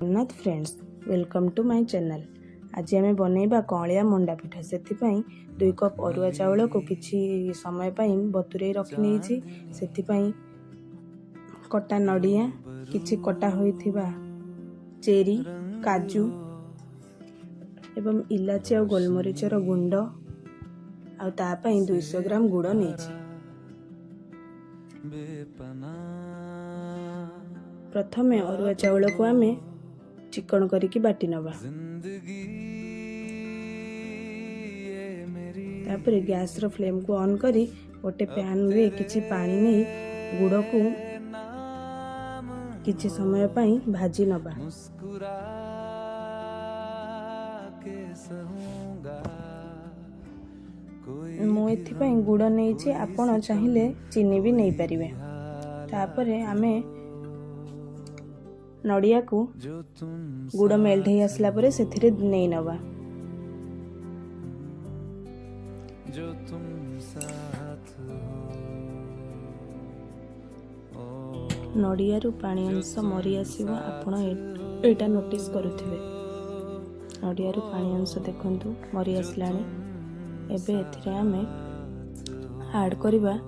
Jagannath friends welcome to my channel. आज आम बनइबा कलिया मंडा पिठा। से 2 कप अरुआ चाउल को किछि समय पई बतुरे रखि नेछि। से कटा नडिया, किछि कटा होइथिबा चेरी, काजू एवं इलाची और गोलमरीचर गुंड आ ता पई 200 ग्राम गुड़ नेछि। प्रथमे अरुआ चाउल को आमे चिकन करिकी बाटी नबा। तापरे गैस रो फ्लेम को ऑन करी गोटे पैन रे किछि पानी नै गुड़ को किछि समय पई भाजी नबा। मु एथि गुड़ नहीं आपण चाहिए चीनी भी नहीं पारिबे। तापरे आमे नडिया को गुड़ मेल्ट हो आसला परे सेथिरे नहीं नबा। नडिया रु पानी अंश मरी आसीबो। आपण एटा नोटिस करुथिबे। नडिया रु पानी अंश देखंतु मरी आसलानी। एबे एथिरे आमे ऐड करिबा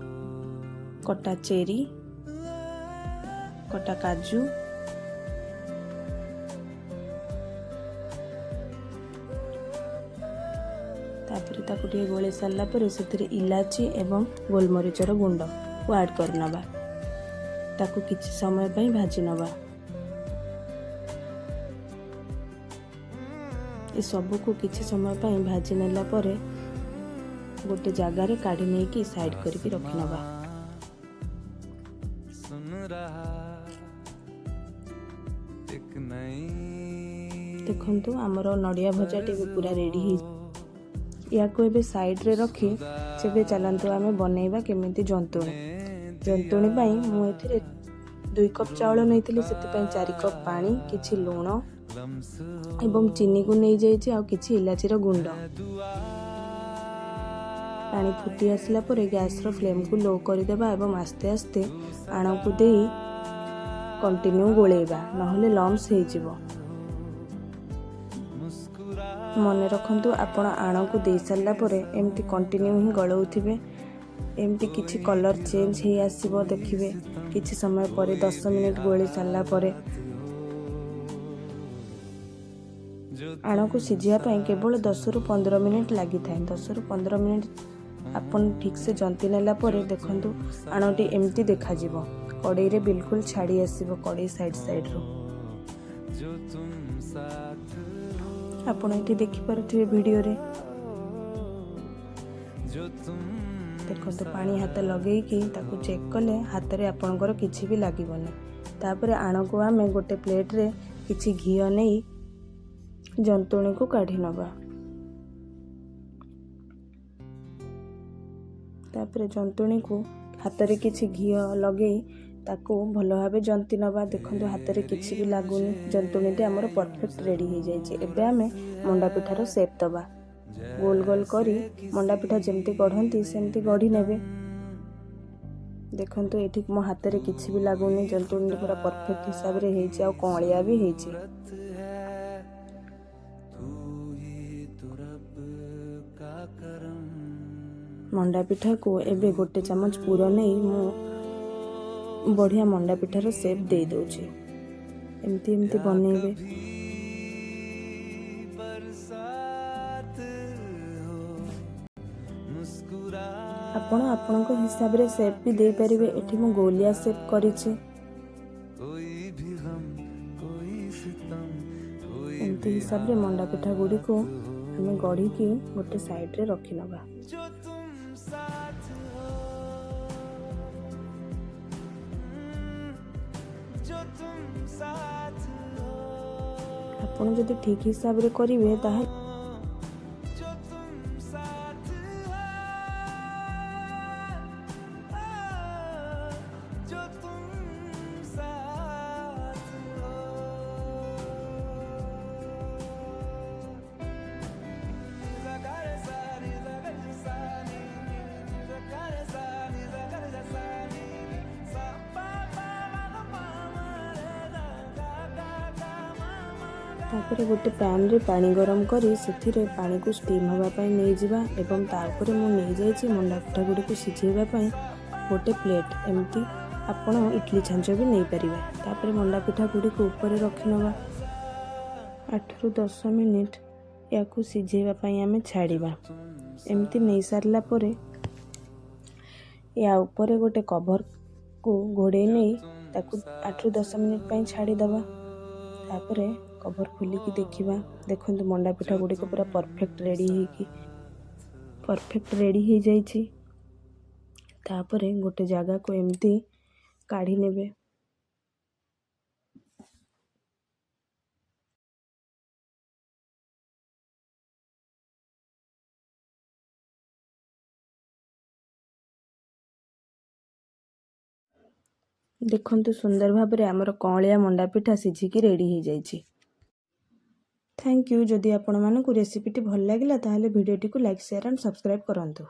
कटा चेरी, कटा काजू, तापरे ताकु टिके गोले सारला परे सेथिरे इलाची एवं गोलमरीचर गुंड को ऐड करनबा। ताकु किछि समय पई भाजी नबा। ए सब को किछि समय पई भाजी नेला परे गोटे जगह रे काढी नै कि साइड करके रखि नबा। देखंतु हमरो नडिया भजा टी पूरा रेडी हे। या को एबे साइड रे रखी सेबे चलंतु आमे बनेइबा केमिति जंतुणी। जंतुणी पई मु एथिरे 2 कप चाउल नैथिली। सेति पई 4 कप पानी, किछि लूण एवं चीनी को नै जाइछि आ किछि इलाची रो गुंड। पानी फुटी आसला परे गैस रो फ्लेम को लो कर देबा एवं आस्ते आस्ते आण को देई कंटिन्यू गोलेबा, नहले लम्स हे जिवो। मन रखंतु आपण आण को दे सारला परे एमती कंटिन्यू ही गळौथिबे। एमती किछि कलर चेंज हे आसीबो देखिबे। किछि समय परे 10 मिनिट गोळे सारला परे आण को सिझिया पई केवल 10 रु 15 मिनिट लागि थाए। 10 रु 15 मिनिट आपण ठीक से जंती नेला परे देखंतु आणटी एमती देखा जिवो। कड़ाई रे बिल्कुल छाड़ी आसीबो कड़ाई साइड साइड रो। आपण एठी देखि पारुथिबे वीडियो रे। देखंतु पानी हाथ लगेई कि ताकू चेक कले हाथ रे आपनकर किछि भी लागिबोनी। तापरे आण को आमे गोटे प्लेट रे किछि घियो नेई जंतुणी को काढी नबा। तापरे जंतुणी को हाथ रे किछि घियो लगेई ताकू भलो भाबे जंती नबा। देखंतु हाथ रे किछि भी लागुनी। जंतुणी ते हमर परफेक्ट रेडी हो जाइछि। एबे आमे मंडा पिठार शेप दबा। गोल गोल करी मंडा पिठा जेमती गढ़ंती सेमती गढ़ी नेबे। देखंतु एठी मो हाथ रे किछि भी लागुनी। जंतुणी पूरा परफेक्ट हिसाब रे हेछि आ कलिया भी हेछि। मंडा पिठा को एबे गोटे चम्मच पूरा नै मु बढ़िया मंडा पिठार शेप दे दोछि। एमती एमती बनेबे। आपण आपनको हिसाब रे शेप भी दे परिबे। एठी मु गोलिया शेप करिछि। एमती हिसाब रे मंडा पिठा गुडी को हमें गढ़ी की गोटे साइड रे रखि नबा। आपण जदि ठीक हिसाब रे करिवे ताहा तापर गोटे पैन रे पानी गरम करी से पानी को स्टीम होगा पाई नहीं जावा एवं तापर मु नहीं जाइए मंडा पिठा गुड़ी को सिझेबा पाई गोटे प्लेट एमती आपण इडली छांच भी नहीं पारे। तापर मंडा पिठा गुड़ी को ऊपर रखी नवा 8 ରୁ 10 मिनिट या सिझेबा पाई आमे छाड़िबा। एमती नहीं सारला परे या ऊपर गोटे कवर को घोड़े नहीं ताकू 8 ରୁ 10 मिनिट पाई छाड़ी दबा। तापर कवर खोलिकी देखिबा। देखंतु मंडा पिठा गुड़ी को पूरा परफेक्ट रेडी हो जाइछि। तापर गोटे जगह को एमती काढ़ी नेबे। देखंतु सुंदर भाबरे आमर कौलिया मंडा पिठा सिझिकी रेडी हो जाइछि। Thank you. जदि आपण मानकु रेसिपीटी भल लागिला ताहले भिडियोटी को लाइक शेयर एंड सब्सक्राइब करंतु।